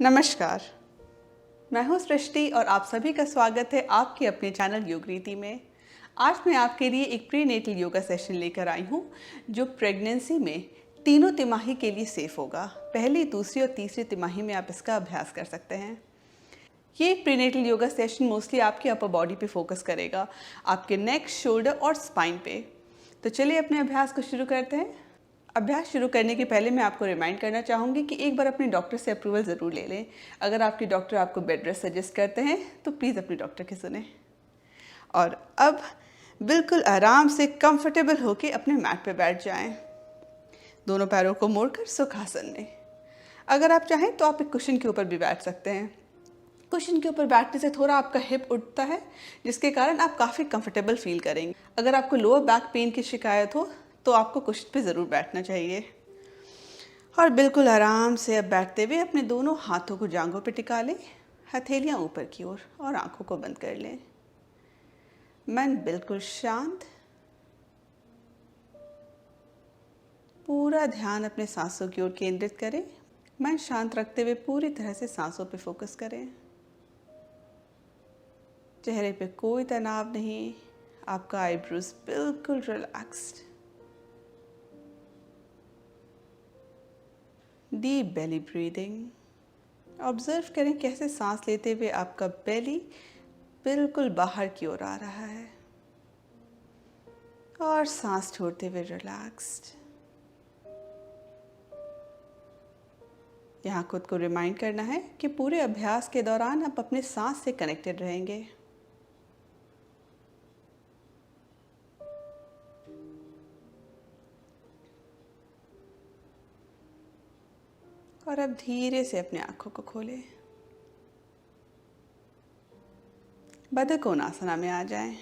नमस्कार, मैं हूं सृष्टि और आप सभी का स्वागत है आपके अपने चैनल योग रीति में। आज मैं आपके लिए एक प्रीनेटल योगा सेशन लेकर आई हूं जो प्रेगनेंसी में तीनों तिमाही के लिए सेफ होगा। पहली, दूसरी और तीसरी तिमाही में आप इसका अभ्यास कर सकते हैं। ये प्रीनेटल योगा सेशन मोस्टली आपके अपर बॉडी पे फोकस करेगा, आपके नेक, शोल्डर और स्पाइन पे। तो चलिए अपने अभ्यास को शुरू करते हैं। अभ्यास शुरू करने के पहले मैं आपको रिमाइंड करना चाहूँगी कि एक बार अपने डॉक्टर से अप्रूवल ज़रूर ले लें। अगर आपके डॉक्टर आपको बेड रेस्ट सजेस्ट करते हैं तो प्लीज़ अपने डॉक्टर की सुने। और अब बिल्कुल आराम से कंफर्टेबल होकर अपने मैट पे बैठ जाएं। दोनों पैरों को मोड़कर सुखासन में। अगर आप चाहें तो आप एक कुशन के ऊपर भी बैठ सकते हैं। कुशन के ऊपर बैठने से थोड़ा आपका हिप उठता है, जिसके कारण आप काफ़ी कंफर्टेबल फील करेंगे। अगर आपको लोअर बैक पेन की शिकायत हो तो आपको कुशन पे ज़रूर बैठना चाहिए। और बिल्कुल आराम से अब बैठते हुए अपने दोनों हाथों को जांघों पे टिका लें, हथेलियां ऊपर की ओर और आंखों को बंद कर लें। मन बिल्कुल शांत, पूरा ध्यान अपने सांसों की ओर केंद्रित करें। मन शांत रखते हुए पूरी तरह से सांसों पे फोकस करें। चेहरे पे कोई तनाव नहीं, आपका आईब्रोज बिल्कुल relaxed. Deep belly breathing. Observe करें कैसे सांस लेते हुए आपका बेली बिल्कुल बाहर की ओर आ रहा है और सांस छोड़ते हुए रिलैक्स्ड। यहाँ खुद को रिमाइंड करना है कि पूरे अभ्यास के दौरान आप अपने सांस से कनेक्टेड रहेंगे। और अब धीरे से अपने आंखों को खोलें। बतख कोणासना में आ जाएं।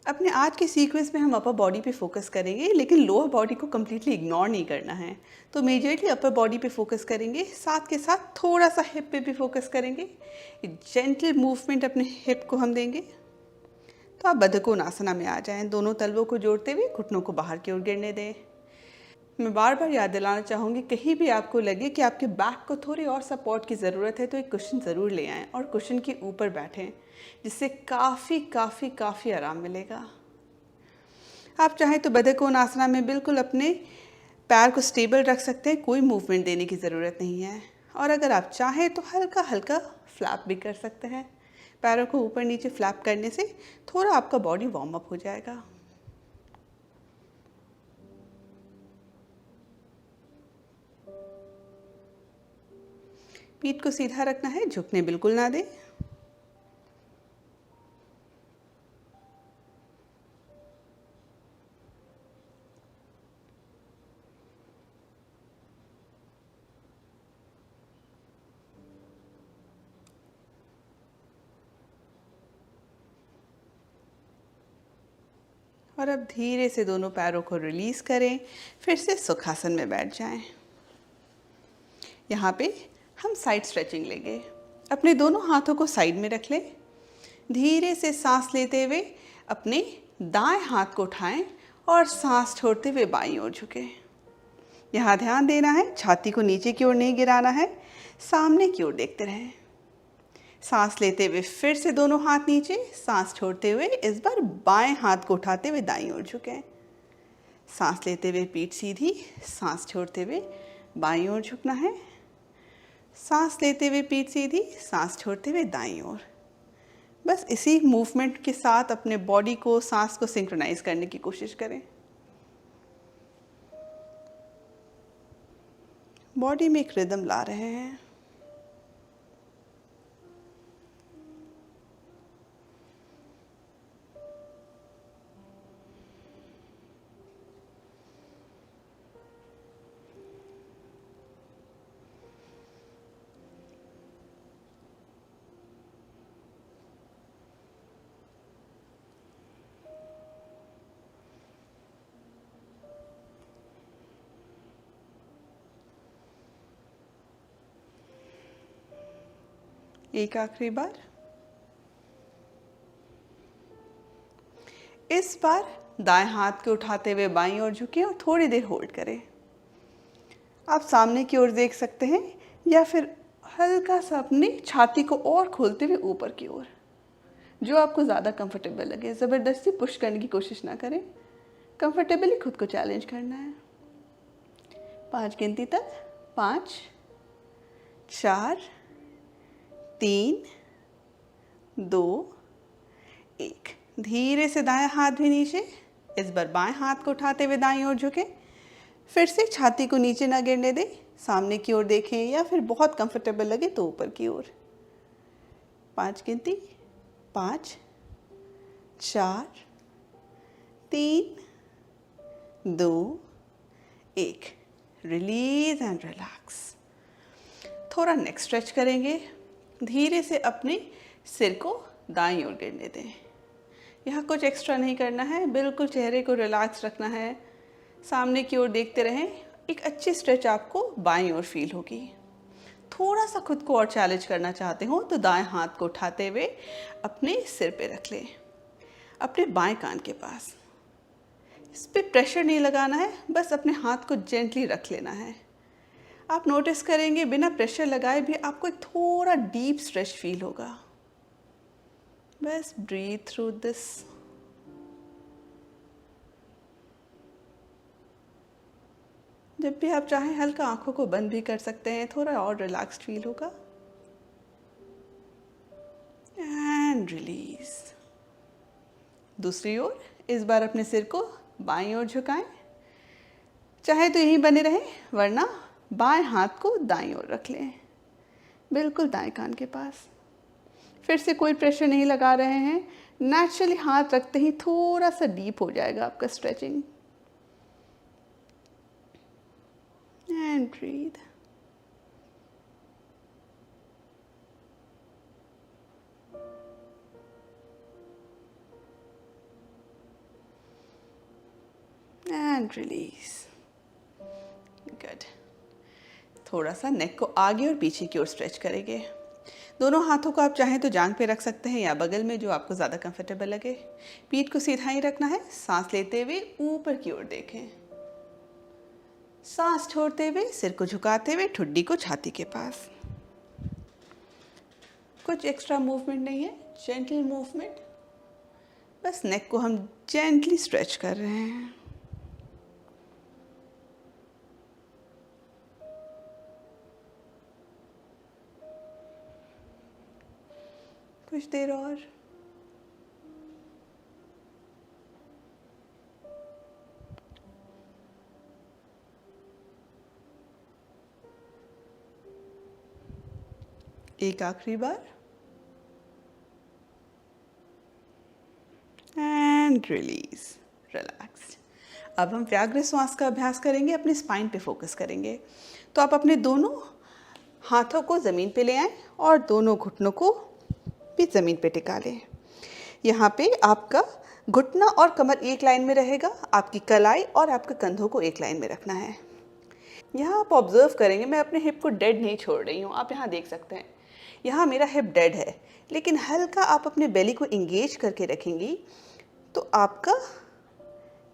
अपने आज के सीक्वेंस में हम अपर बॉडी पे फोकस करेंगे, लेकिन लोअर बॉडी को कम्प्लीटली इग्नोर नहीं करना है। तो मेजरली अपर बॉडी पे फोकस करेंगे, साथ के साथ थोड़ा सा हिप पे भी फोकस करेंगे। जेंटल मूवमेंट अपने हिप को हम देंगे। तो आप बतख कोणासना में आ जाएं। दोनों तलवों को जोड़ते हुए घुटनों को बाहर की ओर गिरने दें। मैं बार बार याद दिलाना चाहूँगी, कहीं भी आपको लगे कि आपके बैक को थोड़ी और सपोर्ट की ज़रूरत है तो एक कुशन ज़रूर ले आएँ और कुशन के ऊपर बैठें, जिससे काफ़ी आराम मिलेगा। आप चाहें तो बतख कोणासना में बिल्कुल अपने पैर को स्टेबल रख सकते हैं, कोई मूवमेंट देने की ज़रूरत नहीं है। और अगर आप चाहें तो हल्का हल्का फ्लैप भी कर सकते हैं। पैरों को ऊपर नीचे फ्लैप करने से थोड़ा आपका बॉडी वार्म अप हो जाएगा। पीठ को सीधा रखना है, झुकने बिल्कुल ना दें। और अब धीरे से दोनों पैरों को रिलीज करें, फिर से सुखासन में बैठ जाएं। यहाँ पे हम साइड स्ट्रेचिंग लेंगे। अपने दोनों हाथों को साइड में रख लें। धीरे से सांस लेते हुए अपने दाएं हाथ को उठाएं और सांस छोड़ते हुए बाईं ओर झुकें। यहाँ ध्यान देना है, छाती को नीचे की ओर नहीं गिराना है, सामने की ओर देखते रहें। सांस लेते हुए फिर से दोनों हाथ नीचे, सांस छोड़ते हुए इस बार बाएं हाथ को उठाते हुए दाईं ओर झुकें। सांस लेते हुए पीठ सीधी, सांस छोड़ते हुए बाईं ओर झुकना है। सांस लेते हुए पीठ सीधी, सांस छोड़ते हुए दाईं ओर। बस इसी मूवमेंट के साथ अपने बॉडी को, सांस को सिंक्रोनाइज करने की कोशिश करें। बॉडी में एक रिदम ला रहे हैं। एक आखिरी बार। इस बार दाएं हाथ को उठाते हुए बाईं ओर झुकें और थोड़ी देर होल्ड करें। आप सामने की ओर देख सकते हैं या फिर हल्का सा अपनी छाती को और खोलते हुए ऊपर की ओर, जो आपको ज़्यादा कंफर्टेबल लगे। ज़बरदस्ती पुश करने की कोशिश ना करें, कंफर्टेबली खुद को चैलेंज करना है। 5 गिनती तक, 5, 4, 3, 2, 1। धीरे से दायां हाथ भी नीचे, इस बार बाएं हाथ को उठाते हुए दाईं ओर झुकें। फिर से छाती को नीचे ना गिरने दें, सामने की ओर देखें या फिर बहुत कंफर्टेबल लगे तो ऊपर की ओर। 5 गिनती, 5, 4, 3, 2, 1। Release and relax. थोड़ा नेक स्ट्रेच करेंगे। धीरे से अपने सिर को दाईं ओर गिरने दें। यहाँ कुछ एक्स्ट्रा नहीं करना है, बिल्कुल चेहरे को रिलैक्स रखना है। सामने की ओर देखते रहें। एक अच्छी स्ट्रेच आपको बाईं ओर फील होगी। थोड़ा सा खुद को और चैलेंज करना चाहते हो तो दाएं हाथ को उठाते हुए अपने सिर पे रख लें, अपने बाएं कान के पास। इस पे प्रेशर नहीं लगाना है, बस अपने हाथ को जेंटली रख लेना है। आप नोटिस करेंगे बिना प्रेशर लगाए भी आपको एक थोड़ा डीप स्ट्रेच फील होगा। बस ब्रीथ थ्रू दिस। जब भी आप चाहें हल्का आंखों को बंद भी कर सकते हैं, थोड़ा और रिलैक्स्ड फील होगा। And release. दूसरी ओर, इस बार अपने सिर को बाईं ओर झुकाएं। चाहे तो यहीं बने रहें, वरना बाएं हाथ को दाईं ओर रख लें, बिल्कुल दाएं कान के पास। फिर से कोई प्रेशर नहीं लगा रहे हैं, नेचुरली हाथ रखते ही थोड़ा सा डीप हो जाएगा आपका stretching. And breathe. And release. Good. थोड़ा सा नेक को आगे और पीछे की ओर स्ट्रेच करेंगे। दोनों हाथों को आप चाहें तो जांघ पे रख सकते हैं या बगल में, जो आपको ज़्यादा कंफर्टेबल लगे। पीठ को सीधा ही रखना है। सांस लेते हुए ऊपर की ओर देखें। सांस छोड़ते हुए सिर को झुकाते हुए ठुड्डी को छाती के पास। कुछ एक्स्ट्रा मूवमेंट नहीं है, जेंटल मूवमेंट। बस नेक को हम जेंटली स्ट्रेच कर रहे हैं। कुछ देर और। एक आखिरी बार। And release. रिलैक्स्ड। अब हम व्याघ्र श्वास का अभ्यास करेंगे, अपने स्पाइन पे फोकस करेंगे। तो आप अपने दोनों हाथों को ज़मीन पे ले आएं और दोनों घुटनों को भी ज़मीन पे टिका लें। यहाँ पे आपका घुटना और कमर एक लाइन में रहेगा, आपकी कलाई और आपके कंधों को एक लाइन में रखना है। यहाँ आप ऑब्जर्व करेंगे, मैं अपने हिप को डेड नहीं छोड़ रही हूँ। आप यहाँ देख सकते हैं, यहाँ मेरा हिप डेड है, लेकिन हल्का आप अपने बेली को इंगेज करके रखेंगी तो आपका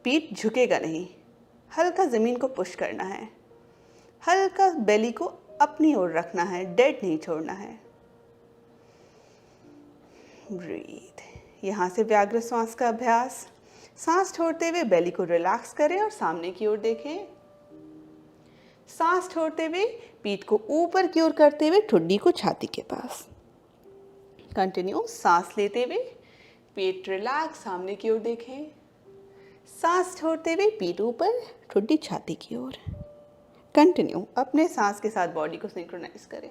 पीठ झुकेगा नहीं। हल्का ज़मीन को पुश करना है, हल्का बेली को अपनी ओर रखना है, डेड नहीं छोड़ना है। ब्रीथ। यहाँ से व्याघ्र श्वास का अभ्यास। सांस छोड़ते हुए बेली को रिलैक्स करें और सामने की ओर देखें। सांस छोड़ते हुए पीठ को ऊपर की ओर करते हुए ठुड्डी को छाती के पास। कंटिन्यू। सांस लेते हुए पेट रिलैक्स, सामने की ओर देखें। सांस छोड़ते हुए पीठ ऊपर, ठुड्डी छाती की ओर। कंटिन्यू। अपने सांस के साथ बॉडी को सिंक्रोनाइज करें।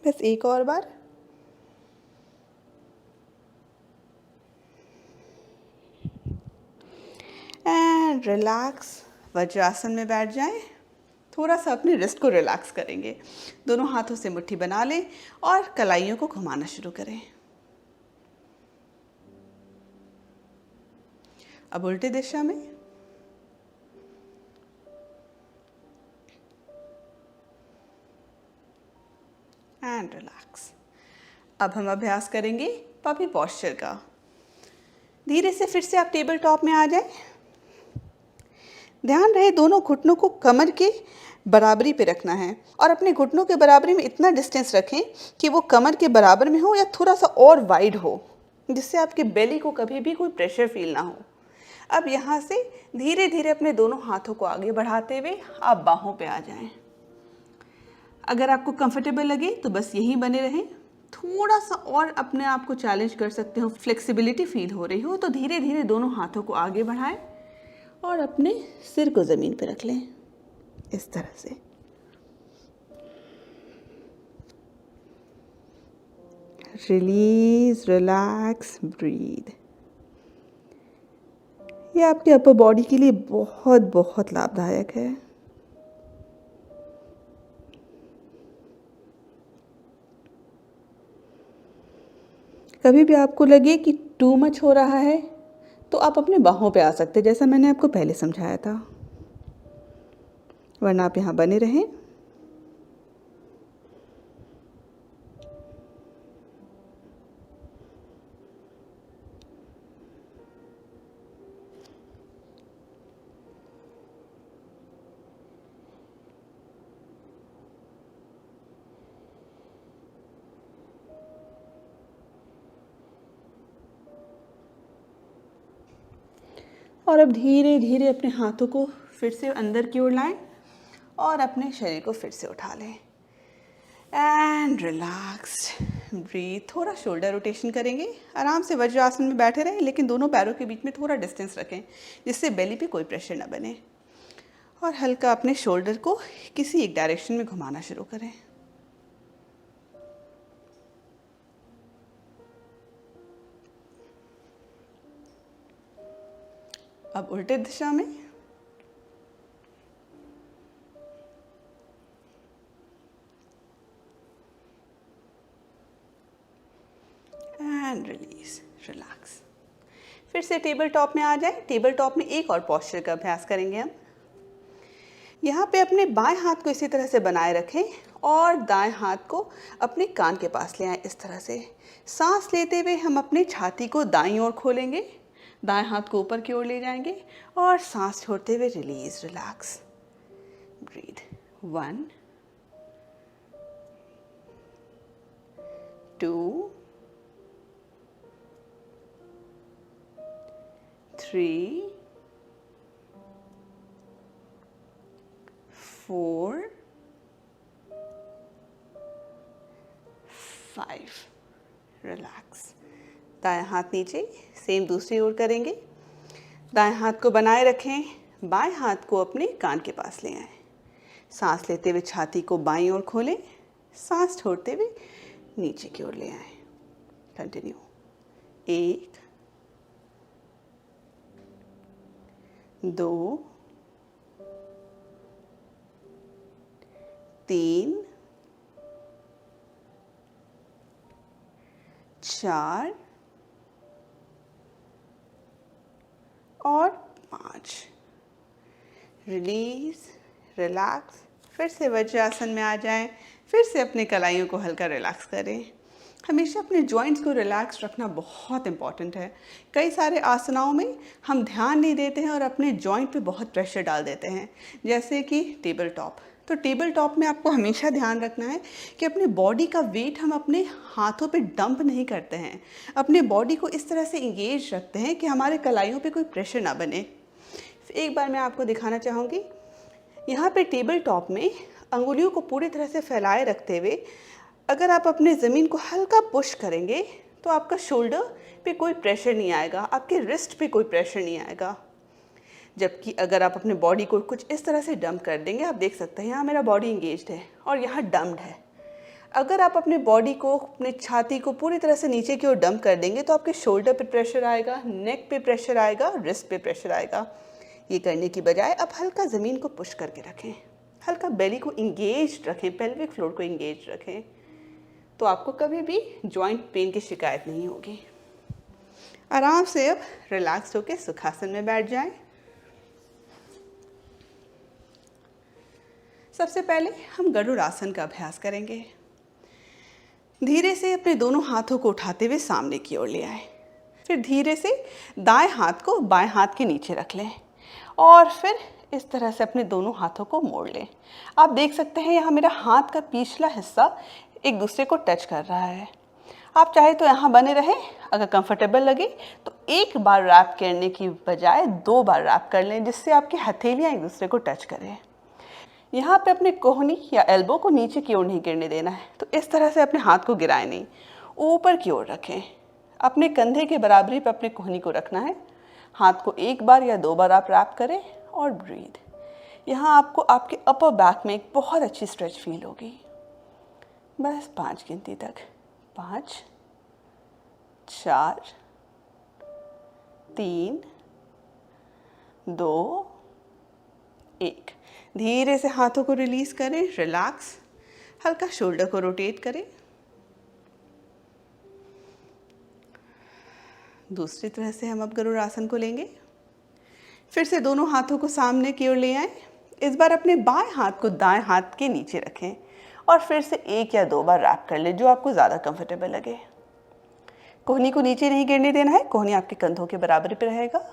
बस एक और बार। And relax. वज्रासन में बैठ जाएं। थोड़ा सा अपने रिस्ट को रिलैक्स करेंगे। दोनों हाथों से मुट्ठी बना लें और कलाइयों को घुमाना शुरू करें। अब उल्टी दिशा में। And relax. अब हम अभ्यास करेंगे पपी पोस्चर का। धीरे से फिर से आप टेबल टॉप में आ जाए। ध्यान रहे दोनों घुटनों को कमर के बराबरी पे रखना है और अपने घुटनों के बराबरी में इतना डिस्टेंस रखें कि वो कमर के बराबर में हो या थोड़ा सा और वाइड हो, जिससे आपके बेली को कभी भी कोई प्रेशर फील ना हो। अब यहाँ से धीरे धीरे अपने दोनों हाथों को आगे बढ़ाते हुए आप बाहों पे आ जाएं। अगर आपको कंफर्टेबल लगे तो बस यहीं बने रहें। थोड़ा सा और अपने आप को चैलेंज कर सकते हो, फ्लेक्सिबिलिटी फील हो रही हो तो धीरे धीरे दोनों हाथों को आगे बढ़ाएं और अपने सिर को ज़मीन पर रख लें इस तरह से। Release, relax, breathe. ये आपके अपर बॉडी के लिए बहुत बहुत लाभदायक है। कभी भी आपको लगे कि टू मच हो रहा है तो आप अपने बाहों पे आ सकते हैं, जैसा मैंने आपको पहले समझाया था, वरना आप यहाँ बने रहें। और अब धीरे धीरे अपने हाथों को फिर से अंदर की ओर लाएं और अपने शरीर को फिर से उठा लें। And relax, breathe. थोड़ा शोल्डर रोटेशन करेंगे। आराम से वज्रासन में बैठे रहें, लेकिन दोनों पैरों के बीच में थोड़ा डिस्टेंस रखें जिससे बेली पे कोई प्रेशर ना बने। और हल्का अपने शोल्डर को किसी एक डायरेक्शन में घुमाना शुरू करें। अब उल्टे दिशा में। And release, relax. फिर से टेबल टॉप में आ जाए। टेबल टॉप में एक और पोस्चर का अभ्यास करेंगे हम। यहाँ पे अपने बाएं हाथ को इसी तरह से बनाए रखें और दाएं हाथ को अपने कान के पास ले आएं इस तरह से। सांस लेते हुए हम अपनी छाती को दाईं ओर खोलेंगे, दाएं हाथ को ऊपर की ओर ले जाएंगे और सांस छोड़ते हुए रिलीज, रिलैक्स, ब्रीथ। 1 2 3 4 5। रिलैक्स। दाएं हाथ नीचे, सेम दूसरी ओर करेंगे। दाएं हाथ को बनाए रखें, बाएं हाथ को अपने कान के पास ले आएं। सांस लेते हुए छाती को बाईं ओर खोलें, सांस छोड़ते हुए नीचे की ओर ले आएं। कंटिन्यू। 1 2 3 4 और 5। Release, relax. फिर से वज्रासन में आ जाएं। फिर से अपने कलाइयों को हल्का रिलैक्स करें। हमेशा अपने जॉइंट्स को रिलैक्स रखना बहुत इंपॉर्टेंट है। कई सारे आसनाओं में हम ध्यान नहीं देते हैं और अपने जॉइंट पे बहुत प्रेशर डाल देते हैं, जैसे कि टेबल टॉप। तो टेबल टॉप में आपको हमेशा ध्यान रखना है कि अपने बॉडी का वेट हम अपने हाथों पे डंप नहीं करते हैं। अपने बॉडी को इस तरह से इंगेज रखते हैं कि हमारे कलाइयों पे कोई प्रेशर ना बने। एक बार मैं आपको दिखाना चाहूँगी। यहाँ पे टेबल टॉप में अंगुलियों को पूरी तरह से फैलाए रखते हुए अगर आप अपने ज़मीन को हल्का पुश करेंगे तो आपका शोल्डर पे कोई प्रेशर नहीं आएगा, आपके रिस्ट पे कोई प्रेशर नहीं आएगा। जबकि अगर आप अपने बॉडी को कुछ इस तरह से डंप कर देंगे, आप देख सकते हैं यहाँ मेरा बॉडी इंगेज्ड है और यहाँ डम्प्ड है। अगर आप अपने बॉडी को, अपनी छाती को पूरी तरह से नीचे की ओर डंप कर देंगे तो आपके शोल्डर पे प्रेशर आएगा, नेक पे प्रेशर आएगा, रिस्ट पे प्रेशर आएगा। ये करने की बजाय आप हल्का ज़मीन को पुश करके रखें, हल्का बेली को इंगेज रखें, पेल्विक फ्लोर को इंगेज रखें, तो आपको कभी भी जॉइंट पेन की शिकायत नहीं होगी। आराम से अब रिलैक्स होकर सुखासन में बैठ जाएं। सबसे पहले हम गरुड़ आसन का अभ्यास करेंगे। धीरे से अपने दोनों हाथों को उठाते हुए सामने की ओर ले आए। फिर धीरे से दाएं हाथ को बाएं हाथ के नीचे रख लें और फिर इस तरह से अपने दोनों हाथों को मोड़ लें। आप देख सकते हैं यहाँ मेरा हाथ का पिछला हिस्सा एक दूसरे को टच कर रहा है। आप चाहे तो यहाँ बने रहें, अगर कंफर्टेबल लगे तो एक बार रैप करने की बजाय 2 बार रैप कर लें, जिससे आपकी हथेलियाँ एक दूसरे को टच करें। यहाँ पे अपने कोहनी या एल्बो को नीचे की ओर नहीं गिरने देना है, तो इस तरह से अपने हाथ को गिराएं नहीं, ऊपर की ओर रखें। अपने कंधे के बराबरी पर अपने कोहनी को रखना है। हाथ को 1 बार या 2 बार आप रैप करें और ब्रीद। यहाँ आपको आपके अपर बैक में एक बहुत अच्छी स्ट्रेच फील होगी। बस 5 गिनती तक। 5, 4, 3, 2, 1। धीरे से हाथों को रिलीज करें, रिलैक्स। हल्का शोल्डर को रोटेट करें। दूसरी तरह से हम अब गरुड़ आसन को लेंगे। फिर से दोनों हाथों को सामने की ओर ले आएं। इस बार अपने बाएं हाथ को दाएं हाथ के नीचे रखें और फिर से 1 या 2 बार रैप कर लें, जो आपको ज़्यादा कंफर्टेबल लगे। कोहनी को नीचे नहीं गिरने देना है, कोहनी आपके कंधों के बराबरी पे रहेगा।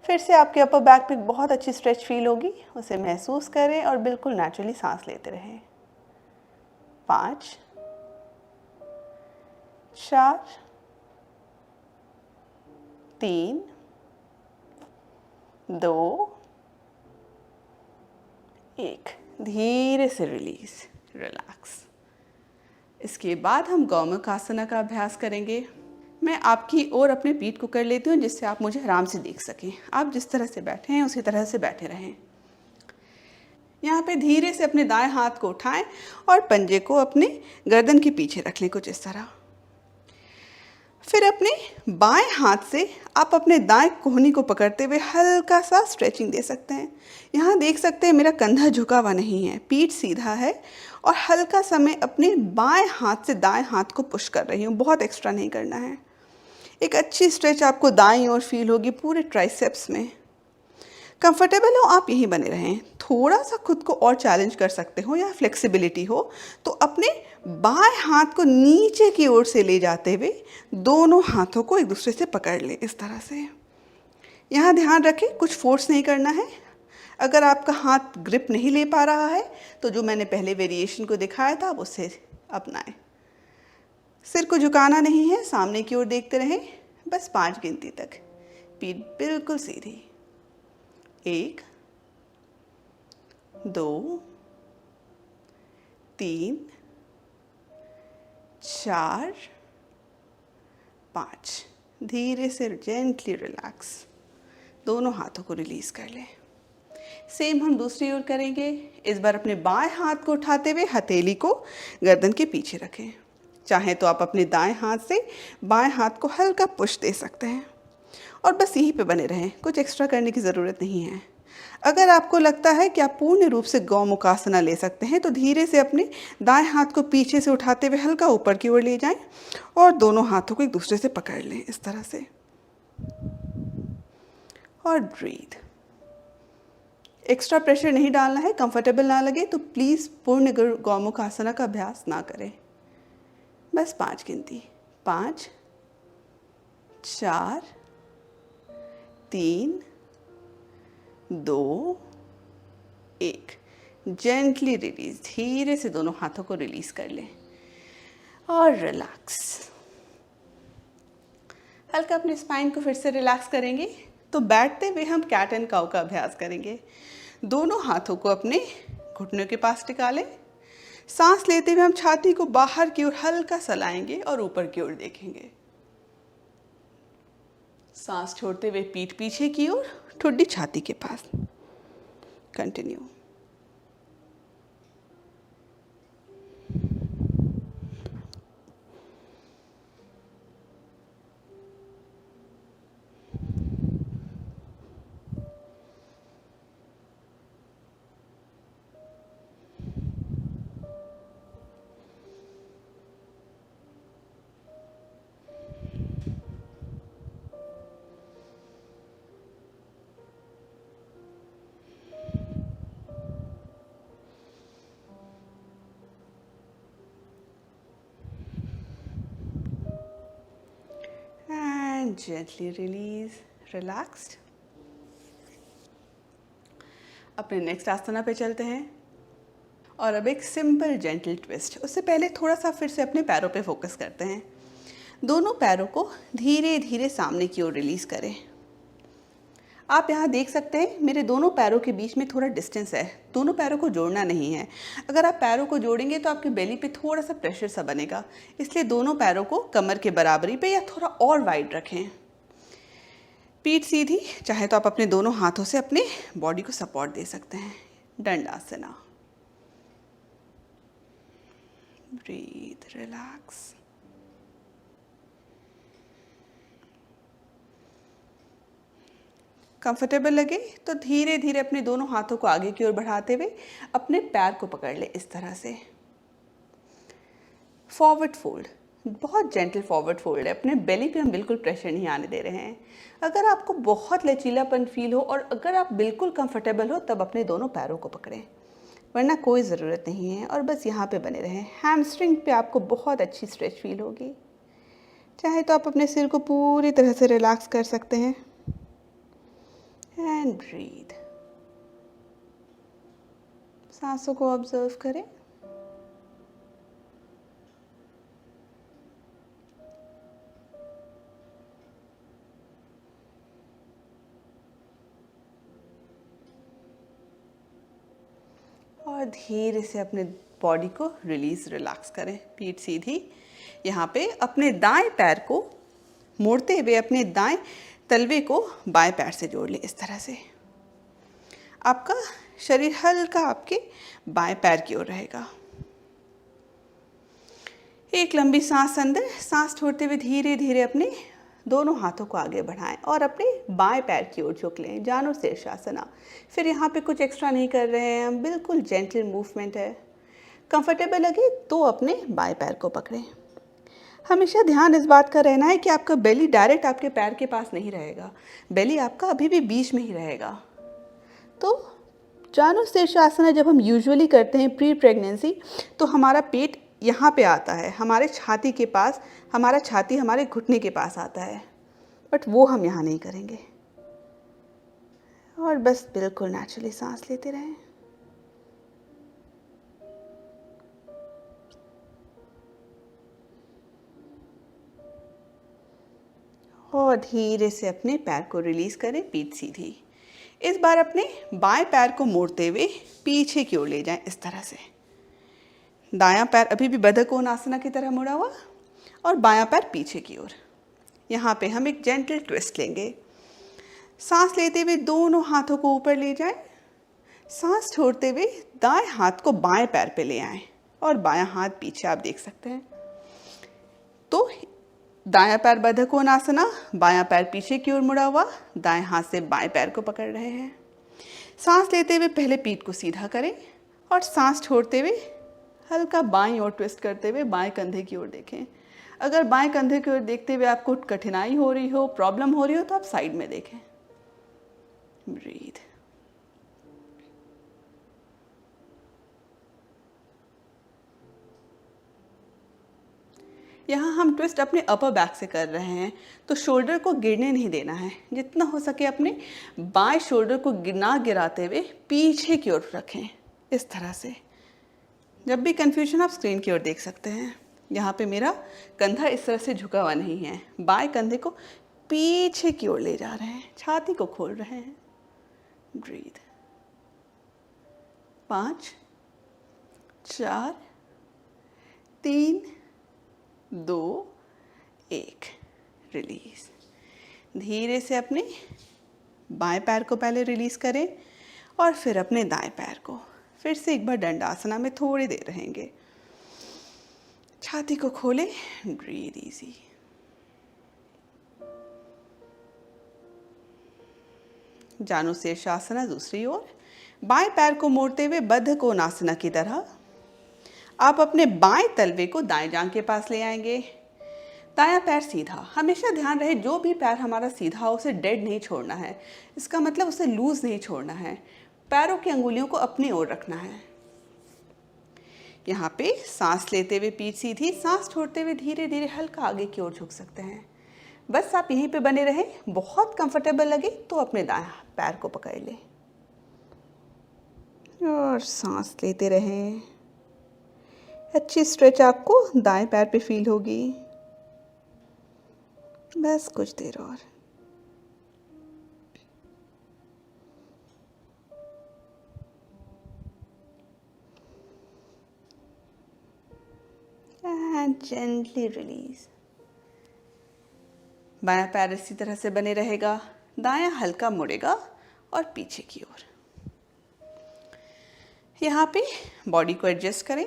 फिर से आपके अपर बैक पे बहुत अच्छी स्ट्रेच फील होगी, उसे महसूस करें और बिल्कुल नेचुरली सांस लेते रहें। 5, 4, 3, 2, 1। धीरे से रिलीज, रिलैक्स। इसके बाद हम गौमुख आसना का अभ्यास करेंगे। मैं आपकी ओर अपने पीठ को कर लेती हूँ, जिससे आप मुझे आराम से देख सकें। आप जिस तरह से बैठे हैं उसी तरह से बैठे रहें। यहाँ पे धीरे से अपने दाएं हाथ को उठाएं और पंजे को अपने गर्दन के पीछे रख लें, कुछ इस तरह। फिर अपने बाएं हाथ से आप अपने दाएं कोहनी को पकड़ते हुए हल्का सा स्ट्रेचिंग दे सकते हैं। यहाँ देख सकते हैं मेरा कंधा झुका हुआ नहीं है, पीठ सीधा है और हल्का सा मैं अपने बाएं हाथ से दाएं हाथ को पुश कर रही हूँ, बहुत एक्स्ट्रा नहीं करना है। एक अच्छी स्ट्रेच आपको दाईं ओर फील होगी पूरे ट्राइसेप्स में। कंफर्टेबल हो आप यहीं बने रहें। थोड़ा सा खुद को और चैलेंज कर सकते हो या फ्लेक्सिबिलिटी हो तो अपने बाएं हाथ को नीचे की ओर से ले जाते हुए दोनों हाथों को एक दूसरे से पकड़ लें, इस तरह से। यहाँ ध्यान रखें, कुछ फोर्स नहीं करना है। अगर आपका हाथ ग्रिप नहीं ले पा रहा है तो जो मैंने पहले वेरिएशन को दिखाया था, आप उसे अपनाएं। सिर को झुकाना नहीं है, सामने की ओर देखते रहें, बस 5 गिनती तक। पीठ बिल्कुल सीधी। 1, 2, 3, 4, 5। धीरे से जेंटली रिलैक्स। दोनों हाथों को रिलीज कर लें। सेम हम दूसरी ओर करेंगे। इस बार अपने बाएं हाथ को उठाते हुए हथेली को गर्दन के पीछे रखें। चाहे तो आप अपने दाएं हाथ से बाएं हाथ को हल्का पुश दे सकते हैं और बस यहीं पे बने रहें, कुछ एक्स्ट्रा करने की ज़रूरत नहीं है। अगर आपको लगता है कि आप पूर्ण रूप से गौमुख आसना ले सकते हैं तो धीरे से अपने दाएं हाथ को पीछे से उठाते हुए हल्का ऊपर की ओर ले जाएं और दोनों हाथों को एक दूसरे से पकड़ लें, इस तरह से। और ब्रीथ। एक्स्ट्रा प्रेशर नहीं डालना है। कंफर्टेबल ना लगे तो प्लीज़ पूर्ण गौमुख आसना का अभ्यास ना करें। बस 5 गिनती। 5, 4, 3, 2, 1। Gently release. धीरे से दोनों हाथों को रिलीज कर लें और रिलैक्स। हल्का अपने स्पाइन को फिर से रिलैक्स करेंगे तो बैठते हुए हम कैट एंड काउ का अभ्यास करेंगे। दोनों हाथों को अपने घुटनों के पास टिका लें। सांस लेते हुए हम छाती को बाहर की ओर हल्का सलाएंगे और ऊपर की ओर देखेंगे। सांस छोड़ते हुए पीठ पीछे की ओर, ठुड्डी छाती के पास। Continue. and gently release, relaxed. अपने नेक्स्ट आसना पे चलते हैं और अब एक सिंपल जेंटल ट्विस्ट। उससे पहले थोड़ा सा फिर से अपने पैरों पे फोकस करते हैं। दोनों पैरों को धीरे धीरे सामने की ओर रिलीज करें। आप यहाँ देख सकते हैं मेरे दोनों पैरों के बीच में थोड़ा डिस्टेंस है। दोनों पैरों को जोड़ना नहीं है। अगर आप पैरों को जोड़ेंगे तो आपके बेली पे थोड़ा सा प्रेशर सा बनेगा, इसलिए दोनों पैरों को कमर के बराबरी पे या थोड़ा और वाइड रखें। पीठ सीधी, चाहे तो आप अपने दोनों हाथों से अपने बॉडी को सपोर्ट दे सकते हैं। दंडासना। Breathe, relax. कंफर्टेबल लगे तो धीरे धीरे अपने दोनों हाथों को आगे की ओर बढ़ाते हुए अपने पैर को पकड़ ले इस तरह से। फॉरवर्ड फोल्ड, बहुत जेंटल फॉरवर्ड फोल्ड है। अपने बेली पे हम बिल्कुल प्रेशर नहीं आने दे रहे हैं। अगर आपको बहुत लचीलापन फील हो और अगर आप बिल्कुल कंफर्टेबल हो तब अपने दोनों पैरों को पकड़ें, वरना कोई ज़रूरत नहीं है और बस यहाँ पे बने रहें। हैमस्ट्रिंग पे आपको बहुत अच्छी स्ट्रेच फील होगी। चाहे तो आप अपने सिर को पूरी तरह से रिलैक्स कर सकते हैं। And breathe. सांसों को ऑब्जर्व करें। और धीरे से अपने बॉडी को रिलीज, रिलैक्स करें। पीठ सीधी। यहाँ पे अपने दाएं पैर को मोड़ते हुए अपने दाएं तलवे को बाएं पैर से जोड़ लें इस तरह से। आपका शरीर हल्का आपके बाएं पैर की ओर रहेगा। एक लंबी सांस अंदर, सांस छोड़ते हुए धीरे धीरे अपने दोनों हाथों को आगे बढ़ाएं और अपने बाएं पैर की ओर झुक लें, जानु शीर्षासना। फिर यहाँ पे कुछ एक्स्ट्रा नहीं कर रहे हैं हम, बिल्कुल जेंटल मूवमेंट है। कंफर्टेबल लगे तो अपने बाएं पैर को पकड़ें। हमेशा ध्यान इस बात का रहना है कि आपका बेली डायरेक्ट आपके पैर के पास नहीं रहेगा, बेली आपका अभी भी बीच में ही रहेगा। तो जानु शीर्षासना जब हम यूजुअली करते हैं प्री प्रेगनेंसी, तो हमारा पेट यहाँ पे आता है, हमारे छाती के पास, हमारा छाती हमारे घुटने के पास आता है, बट वो हम यहाँ नहीं करेंगे। और बस बिल्कुल नेचुरली सांस लेते रहें। और धीरे से अपने पैर को रिलीज करें, पीठ सीधी। इस बार अपने बाएं पैर को मोड़ते हुए पीछे की ओर ले जाएं इस तरह से। दायां पैर अभी भी बद्ध कोणासना की तरह मुड़ा हुआ और बायां पैर पीछे की ओर। यहाँ पे हम एक जेंटल ट्विस्ट लेंगे। सांस लेते हुए दोनों हाथों को ऊपर ले जाएं। सांस छोड़ते हुए दाएं हाथ को बाएं पैर पे ले आएं और बायां हाथ पीछे आप देख सकते हैं। तो दायां पैर बद्ध कोणासना, बायां पैर पीछे की ओर मुड़ा हुआ, दाएं हाथ से बाएं पैर को पकड़ रहे हैं। सांस लेते हुए पहले पीठ को सीधा करें और सांस छोड़ते हुए हल्का बाईं ओर ट्विस्ट करते हुए बाएं कंधे की ओर देखें। अगर बाएं कंधे की ओर देखते हुए आपको कठिनाई हो रही हो, प्रॉब्लम हो रही हो, तो आप साइड में देखें। ब्रीथ। यहाँ हम ट्विस्ट अपने अपर बैक से कर रहे हैं, तो शोल्डर को गिरने नहीं देना है। जितना हो सके अपने बाएं शोल्डर को ना गिराते हुए पीछे की ओर रखें इस तरह से। जब भी कंफ्यूजन आप स्क्रीन की ओर देख सकते हैं। यहाँ पे मेरा कंधा इस तरह से झुका हुआ नहीं है, बाएं कंधे को पीछे की ओर ले जा रहे हैं, छाती को खोल रहे हैं। ब्रीथ। 5, 4, 3, 2, 1, रिलीज। धीरे से अपने बाएं पैर को पहले रिलीज करें और फिर अपने दाएं पैर को। फिर से एक बार दंडासना में थोड़ी देर रहेंगे। छाती को खोलें, ब्रीथ इजी। जानु शीर्षासना दूसरी ओर। बाएं पैर को मोड़ते हुए बद्ध कोणासना की तरह आप अपने बाएं तलवे को दाएं जांघ के पास ले आएंगे। दायां पैर सीधा। हमेशा ध्यान रहे जो भी पैर हमारा सीधा हो उसे डेड नहीं छोड़ना है। इसका मतलब उसे लूज नहीं छोड़ना है। पैरों की अंगुलियों को अपनी ओर रखना है। यहाँ पे सांस लेते हुए पीठ सीधी, सांस छोड़ते हुए धीरे धीरे हल्का आगे की ओर झुक सकते हैं। बस आप यहीं पे बने रहें। बहुत कंफर्टेबल लगे तो अपने दाएं पैर को पकड़ लें और सांस लेते रहें। अच्छी स्ट्रेच आपको दाएं पैर पे फील होगी। बस कुछ देर और। And gently release. बायां पैर इसी तरह से बने रहेगा, दायां हल्का मुड़ेगा और पीछे की ओर। यहाँ पे बॉडी को एडजस्ट करें।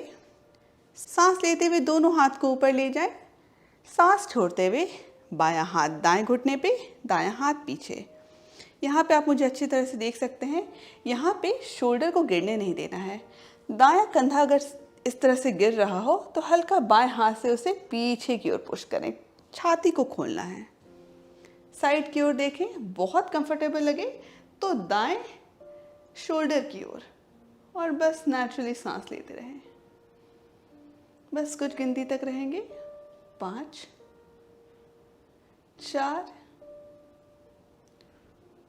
सांस लेते हुए दोनों हाथ को ऊपर ले जाएं। सांस छोड़ते हुए बायां हाथ दाएं घुटने पे, दायां हाथ पीछे। यहाँ पे आप मुझे अच्छी तरह से देख सकते हैं। यहाँ पे शोल्डर को गिरने नहीं देना है। दायां कंधा अगर इस तरह से गिर रहा हो तो हल्का बाएं हाथ से उसे पीछे की ओर पुश करें। छाती को खोलना है। साइड की ओर देखें। बहुत कंफर्टेबल लगे तो दाएं शोल्डर की ओर और बस नेचुरली सांस लेते रहें। बस कुछ गिनती तक रहेंगे। 5, 4,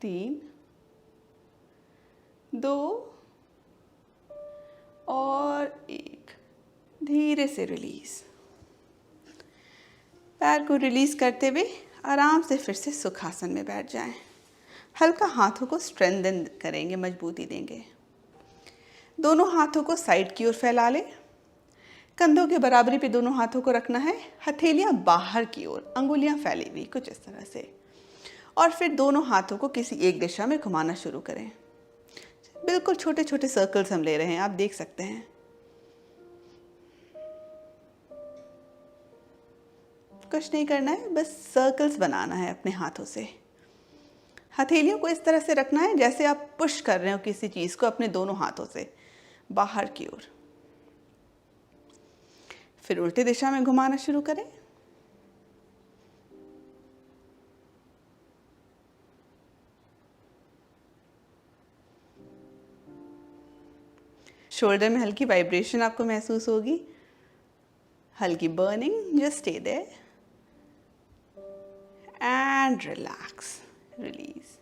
3, 2 और 1। धीरे से रिलीज। पैर को रिलीज करते हुए आराम से फिर से सुखासन में बैठ जाएं। हल्का हाथों को स्ट्रेंथन करेंगे, मजबूती देंगे। दोनों हाथों को साइड की ओर फैला लें। कंधों के बराबरी पे दोनों हाथों को रखना है। हथेलियां बाहर की ओर, अंगुलियां फैली हुई कुछ इस तरह से। और फिर दोनों हाथों को किसी एक दिशा में घुमाना शुरू करें। बिल्कुल छोटे छोटे सर्कल्स हम ले रहे हैं, आप देख सकते हैं। कुछ नहीं करना है, बस सर्कल्स बनाना है अपने हाथों से। हथेलियों को इस तरह से रखना है जैसे आप पुश कर रहे हो किसी चीज को अपने दोनों हाथों से बाहर की ओर। फिर उल्टी दिशा में घुमाना शुरू करें। शोल्डर में हल्की वाइब्रेशन आपको महसूस होगी, हल्की burning. Just stay there and relax, release.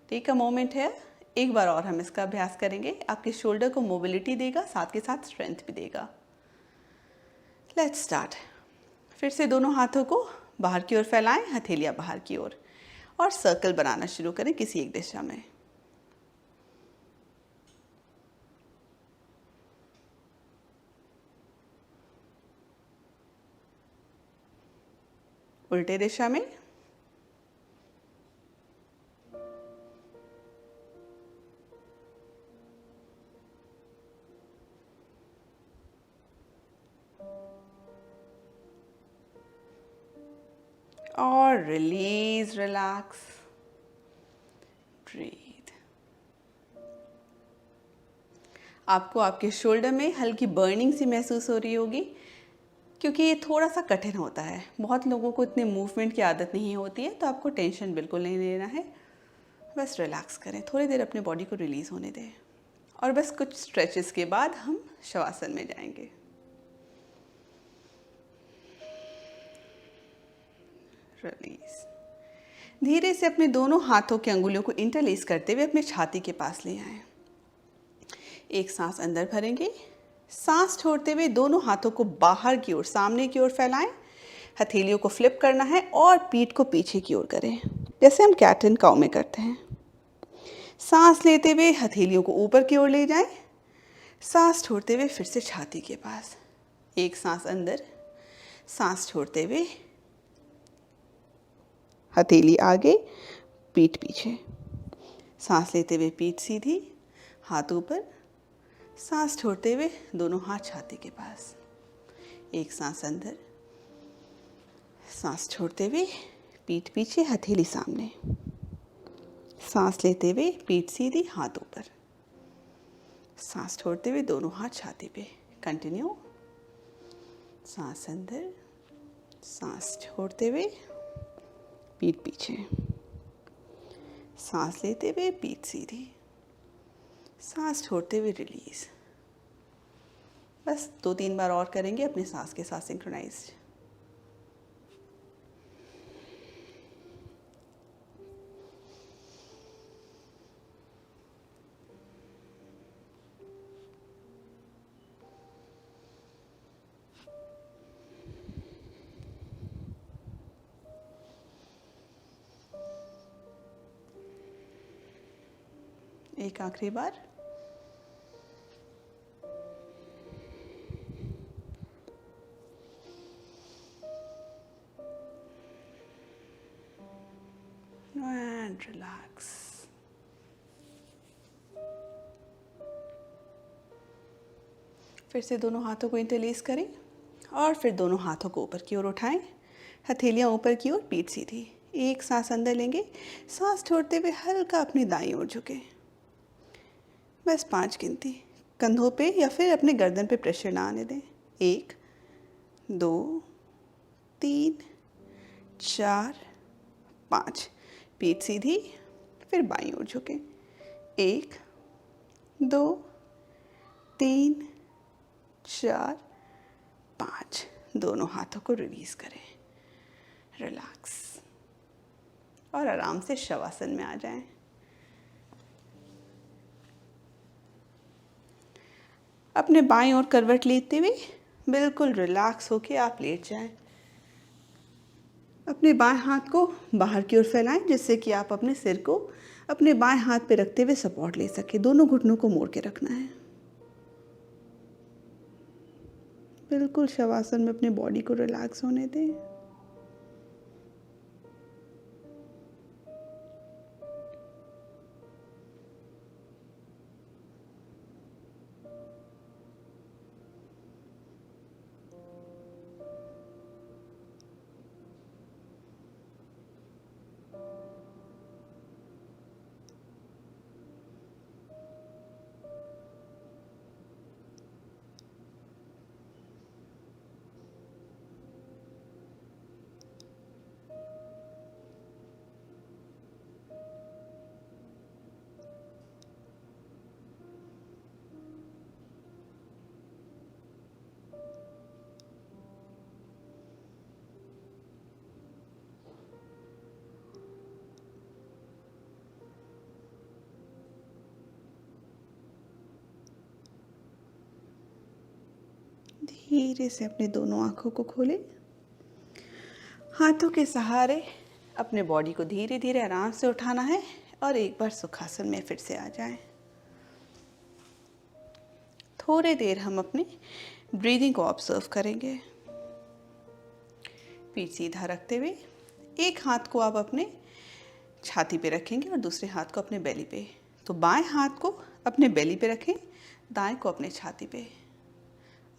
Take a moment है। एक बार और हम इसका अभ्यास करेंगे। आपके शोल्डर को मोबिलिटी देगा, साथ के साथ स्ट्रेंथ भी देगा। Let's start. फिर से दोनों हाथों को बाहर की ओर फैलाएं, हथेलियां बाहर की ओर, और सर्कल बनाना शुरू करें किसी एक दिशा में। उल्टे दिशा में। और रिलीज, रिलैक्स, ब्रीथ। आपको आपके शोल्डर में हल्की बर्निंग सी महसूस हो रही होगी, क्योंकि ये थोड़ा सा कठिन होता है। बहुत लोगों को इतने मूवमेंट की आदत नहीं होती है, तो आपको टेंशन बिल्कुल नहीं लेना है। बस रिलैक्स करें, थोड़ी देर अपने बॉडी को रिलीज़ होने दें। और बस कुछ स्ट्रेचेस के बाद हम शवासन में जाएंगे। रिलीज। धीरे से अपने दोनों हाथों की अंगुलियों को इंटरलेस करते हुए अपने छाती के पास ले आएं। एक सांस अंदर भरेंगे। सांस छोड़ते हुए दोनों हाथों को बाहर की ओर, सामने की ओर फैलाएं। हथेलियों को फ्लिप करना है और पीठ को पीछे की ओर करें, जैसे हम कैट एंड काउ में करते हैं। सांस लेते हुए हथेलियों को ऊपर की ओर ले जाएं। सांस छोड़ते हुए फिर से छाती के पास। एक सांस अंदर, सांस छोड़ते हुए हथेली आगे, पीठ पीछे। सांस लेते हुए पीठ सीधी, हाथ ऊपर। सांस छोड़ते हुए दोनों हाथ छाती के पास। एक सांस अंदर, सांस छोड़ते हुए पीठ पीछे, हथेली सामने। सांस लेते हुए पीठ सीधी, हाथ ऊपर। सांस छोड़ते हुए दोनों हाथ छाती पे। कंटिन्यू। सांस अंदर, सांस छोड़ते हुए पीठ पीछे। सांस लेते हुए पीठ सीधी, सांस छोड़ते हुए रिलीज। बस 2-3 बार और करेंगे अपनी सांस के साथ सिंक्रोनाइज्ड। एक आखिरी बार। And relax. फिर से दोनों हाथों को इंटरलेस करें और फिर दोनों हाथों को ऊपर की ओर उठाएं, हथेलियां ऊपर की ओर, पीठ सीधी। एक सांस अंदर लेंगे, सांस छोड़ते हुए हल्का अपनी दाईं ओर झुके। बस 5 गिनती। कंधों पे या फिर अपने गर्दन पे प्रेशर ना आने दें। 1 2 3 4 5। पीठ सीधी, फिर बाईं ओर झुके। 1 2 3 4 5। दोनों हाथों को रिलीज करें, रिलैक्स, और आराम से शवासन में आ जाएं। अपने बाईं ओर करवट लेते हुए बिल्कुल रिलैक्स होके आप लेट जाएं। अपने बाएं हाथ को बाहर की ओर फैलाएं, जिससे कि आप अपने सिर को अपने बाएं हाथ पे रखते हुए सपोर्ट ले सके। दोनों घुटनों को मोड़ के रखना है। बिल्कुल शवासन में अपने बॉडी को रिलैक्स होने दें। धीरे से अपने दोनों आंखों को खोलें। हाथों के सहारे अपने बॉडी को धीरे धीरे आराम से उठाना है और एक बार सुखासन में फिर से आ जाएं। थोड़ी देर हम अपनी ब्रीदिंग को ऑब्जर्व करेंगे। पीठ सीधा रखते हुए एक हाथ को आप अपने छाती पे रखेंगे और दूसरे हाथ को अपने बेली पे। तो बाएं हाथ को अपने बेली पे रखें, दाएं को अपने छाती पे।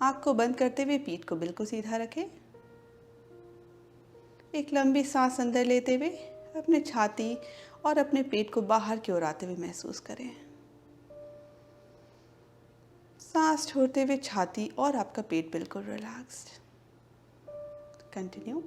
आँख को बंद करते हुए पीठ को बिल्कुल सीधा रखें। एक लंबी सांस अंदर लेते हुए अपने छाती और अपने पेट को बाहर की ओर आते हुए महसूस करें। सांस छोड़ते हुए छाती और आपका पेट बिल्कुल रिलैक्स्ड। कंटिन्यू।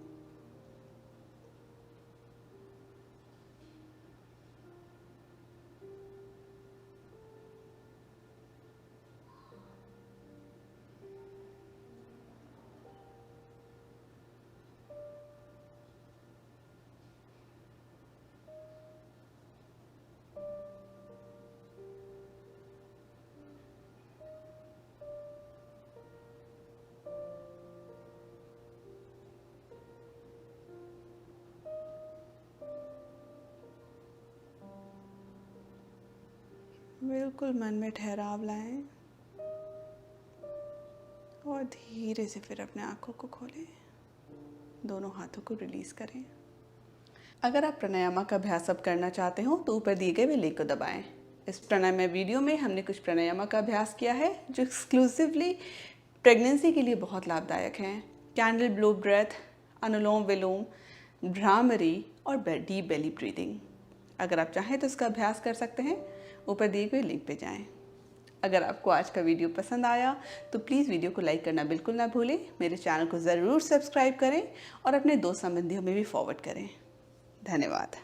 बिल्कुल मन में ठहराव लाएं और धीरे से फिर अपने आंखों को खोलें। दोनों हाथों को रिलीज करें। अगर आप प्राणायाम का अभ्यास अब करना चाहते हो तो ऊपर दिए गए लिंक को दबाएं। इस प्राणायाम वीडियो में हमने कुछ प्राणायाम का अभ्यास किया है जो एक्सक्लूसिवली प्रेगनेंसी के लिए बहुत लाभदायक हैं। कैंडल ब्लो ब्रेथ, अनुलोम विलोम, भ्रामरी और डीप बेली ब्रीदिंग। अगर आप चाहें तो इसका अभ्यास कर सकते हैं। ऊपर दिए गए लिंक पे जाएं। अगर आपको आज का वीडियो पसंद आया तो प्लीज़ वीडियो को लाइक करना बिल्कुल ना भूलें। मेरे चैनल को ज़रूर सब्सक्राइब करें और अपने दोस्त संबंधियों में भी फॉरवर्ड करें। धन्यवाद।